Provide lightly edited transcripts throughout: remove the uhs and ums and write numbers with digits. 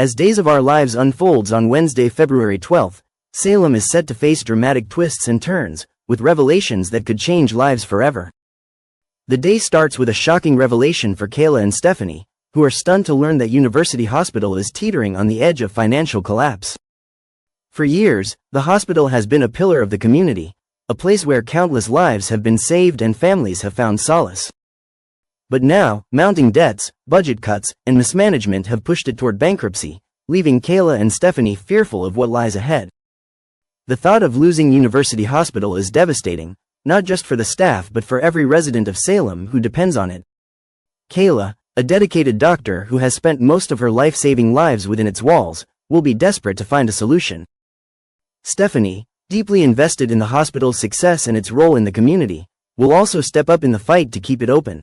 As Days of Our Lives unfolds on Wednesday, February 12th, Salem is set to face dramatic twists and turns, with revelations that could change lives forever. The day starts with a shocking revelation for Kayla and Stephanie, who are stunned to learn that University Hospital is teetering on the edge of financial collapse. For years, the hospital has been a pillar of the community, a place where countless lives have been saved and families have found solace. But now, mounting debts, budget cuts, and mismanagement have pushed it toward bankruptcy, leaving Kayla and Stephanie fearful of what lies ahead. The thought of losing University Hospital is devastating, not just for the staff but for every resident of Salem who depends on it. Kayla, a dedicated doctor who has spent most of her life saving lives within its walls, will be desperate to find a solution. Stephanie, deeply invested in the hospital's success and its role in the community, will also step up in the fight to keep it open.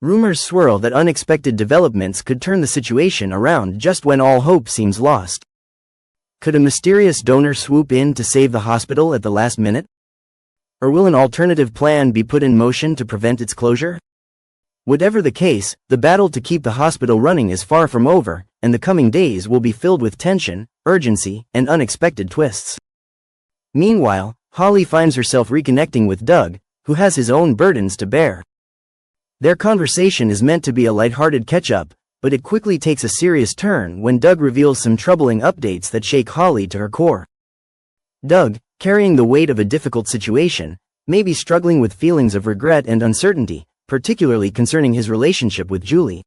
Rumors swirl that unexpected developments could turn the situation around just when all hope seems lost. Could a mysterious donor swoop in to save the hospital at the last minute? Or will an alternative plan be put in motion to prevent its closure? Whatever the case, the battle to keep the hospital running is far from over, and the coming days will be filled with tension, urgency, and unexpected twists. Meanwhile, Holly finds herself reconnecting with Doug, who has his own burdens to bear. Their conversation is meant to be a lighthearted catch-up, but it quickly takes a serious turn when Doug reveals some troubling updates that shake Holly to her core. Doug, carrying the weight of a difficult situation, may be struggling with feelings of regret and uncertainty, particularly concerning his relationship with Julie.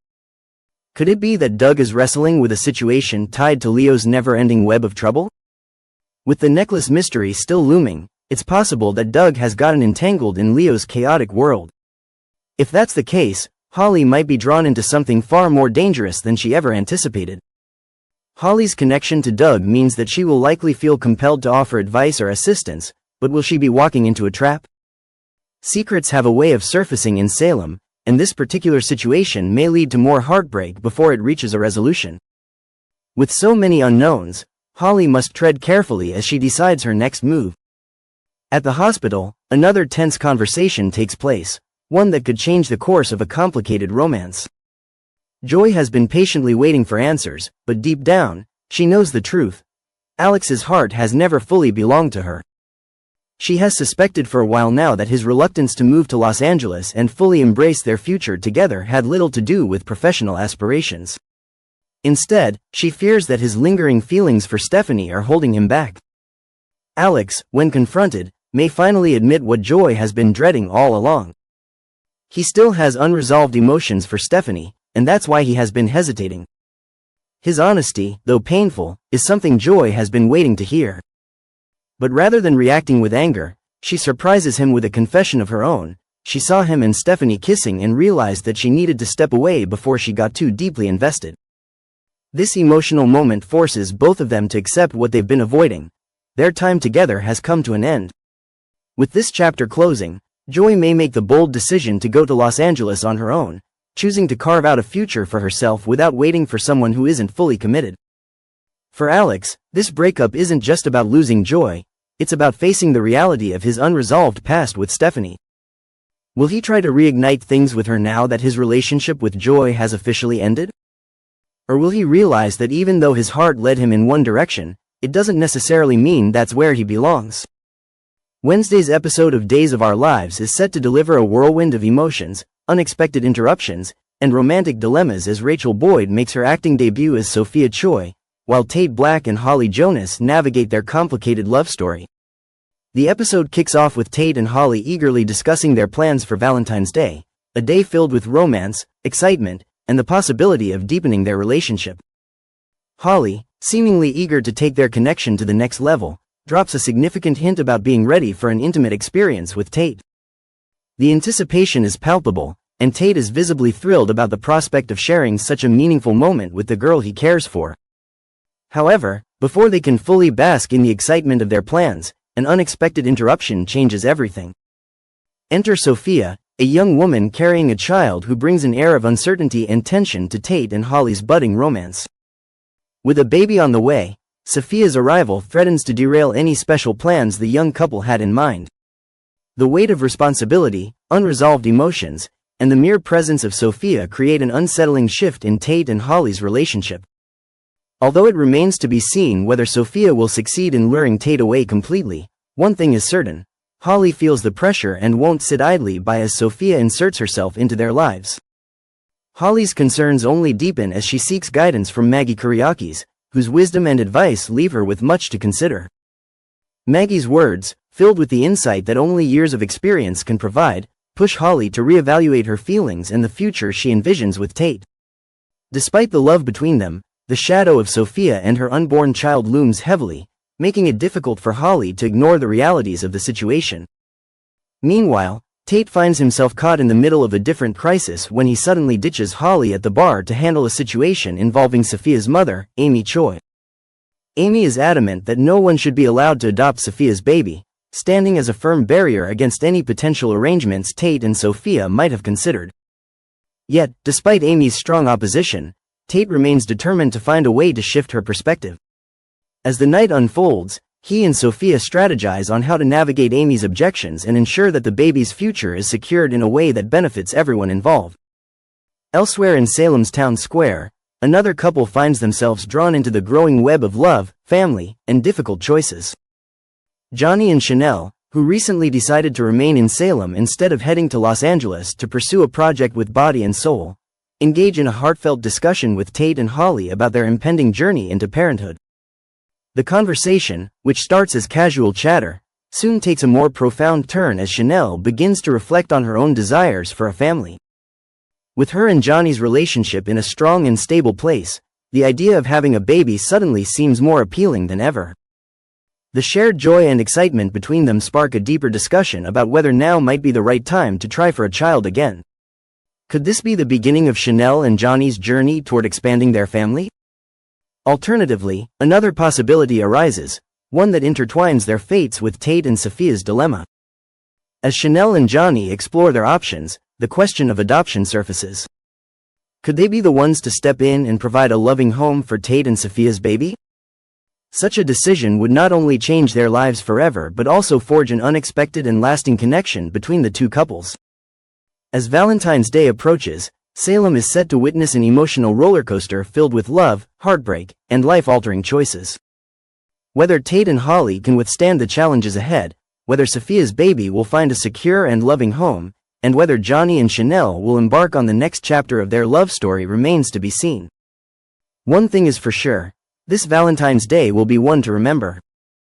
Could it be that Doug is wrestling with a situation tied to Leo's never-ending web of trouble? With the necklace mystery still looming, it's possible that Doug has gotten entangled in Leo's chaotic world. If that's the case, Holly might be drawn into something far more dangerous than she ever anticipated. Holly's connection to Doug means that she will likely feel compelled to offer advice or assistance, but will she be walking into a trap? Secrets have a way of surfacing in Salem, and this particular situation may lead to more heartbreak before it reaches a resolution. With so many unknowns, Holly must tread carefully as she decides her next move. At the hospital, another tense conversation takes place, one that could change the course of a complicated romance. Joy has been patiently waiting for answers, but deep down, she knows the truth. Alex's heart has never fully belonged to her. She has suspected for a while now that his reluctance to move to Los Angeles and fully embrace their future together had little to do with professional aspirations. Instead, she fears that his lingering feelings for Stephanie are holding him back. Alex, when confronted, may finally admit what Joy has been dreading all along. He still has unresolved emotions for Stephanie, and that's why he has been hesitating. His honesty, though painful, is something Joy has been waiting to hear. But rather than reacting with anger, she surprises him with a confession of her own. She saw him and Stephanie kissing and realized that she needed to step away before she got too deeply invested. This emotional moment forces both of them to accept what they've been avoiding. Their time together has come to an end. With this chapter closing, Joy may make the bold decision to go to Los Angeles on her own, choosing to carve out a future for herself without waiting for someone who isn't fully committed. For Alex, this breakup isn't just about losing Joy, it's about facing the reality of his unresolved past with Stephanie. Will he try to reignite things with her now that his relationship with Joy has officially ended? Or will he realize that even though his heart led him in one direction, it doesn't necessarily mean that's where he belongs? Wednesday's episode of Days of Our Lives is set to deliver a whirlwind of emotions, unexpected interruptions, and romantic dilemmas as Rachel Boyd makes her acting debut as Sophia Choi, while Tate Black and Holly Jonas navigate their complicated love story. The episode kicks off with Tate and Holly eagerly discussing their plans for Valentine's Day, a day filled with romance, excitement, and the possibility of deepening their relationship. Holly, seemingly eager to take their connection to the next level, drops a significant hint about being ready for an intimate experience with Tate. The anticipation is palpable, and Tate is visibly thrilled about the prospect of sharing such a meaningful moment with the girl he cares for. However, before they can fully bask in the excitement of their plans, an unexpected interruption changes everything. Enter Sophia, a young woman carrying a child who brings an air of uncertainty and tension to Tate and Holly's budding romance. With a baby on the way, Sophia's arrival threatens to derail any special plans the young couple had in mind. The weight of responsibility, unresolved emotions, and the mere presence of Sophia create an unsettling shift in Tate and Holly's relationship. Although it remains to be seen whether Sophia will succeed in luring Tate away completely, one thing is certain: Holly feels the pressure and won't sit idly by as Sophia inserts herself into their lives. Holly's concerns only deepen as she seeks guidance from Maggie Kuriakis, whose wisdom and advice leave her with much to consider. Maggie's words, filled with the insight that only years of experience can provide, push Holly to reevaluate her feelings and the future she envisions with Tate. Despite the love between them, the shadow of Sophia and her unborn child looms heavily, making it difficult for Holly to ignore the realities of the situation. Meanwhile, Tate finds himself caught in the middle of a different crisis when he suddenly ditches Holly at the bar to handle a situation involving Sophia's mother, Amy Choi. Amy is adamant that no one should be allowed to adopt Sophia's baby, standing as a firm barrier against any potential arrangements Tate and Sophia might have considered. Yet, despite Amy's strong opposition, Tate remains determined to find a way to shift her perspective. As the night unfolds, he and Sophia strategize on how to navigate Amy's objections and ensure that the baby's future is secured in a way that benefits everyone involved. Elsewhere in Salem's town square, another couple finds themselves drawn into the growing web of love, family, and difficult choices. Johnny and Chanel, who recently decided to remain in Salem instead of heading to Los Angeles to pursue a project with body and soul, engage in a heartfelt discussion with Tate and Holly about their impending journey into parenthood. The conversation, which starts as casual chatter, soon takes a more profound turn as Chanel begins to reflect on her own desires for a family. With her and Johnny's relationship in a strong and stable place, the idea of having a baby suddenly seems more appealing than ever. The shared joy and excitement between them spark a deeper discussion about whether now might be the right time to try for a child again. Could this be the beginning of Chanel and Johnny's journey toward expanding their family? Alternatively, another possibility arises, one that intertwines their fates with Tate and Sophia's dilemma. As Chanel and Johnny explore their options, the question of adoption surfaces. Could they be the ones to step in and provide a loving home for Tate and Sophia's baby? Such a decision would not only change their lives forever but also forge an unexpected and lasting connection between the two couples. As Valentine's Day approaches, Salem is set to witness an emotional rollercoaster filled with love, heartbreak, and life-altering choices. Whether Tate and Holly can withstand the challenges ahead, whether Sophia's baby will find a secure and loving home, and whether Johnny and Chanel will embark on the next chapter of their love story remains to be seen. One thing is for sure: this Valentine's Day will be one to remember.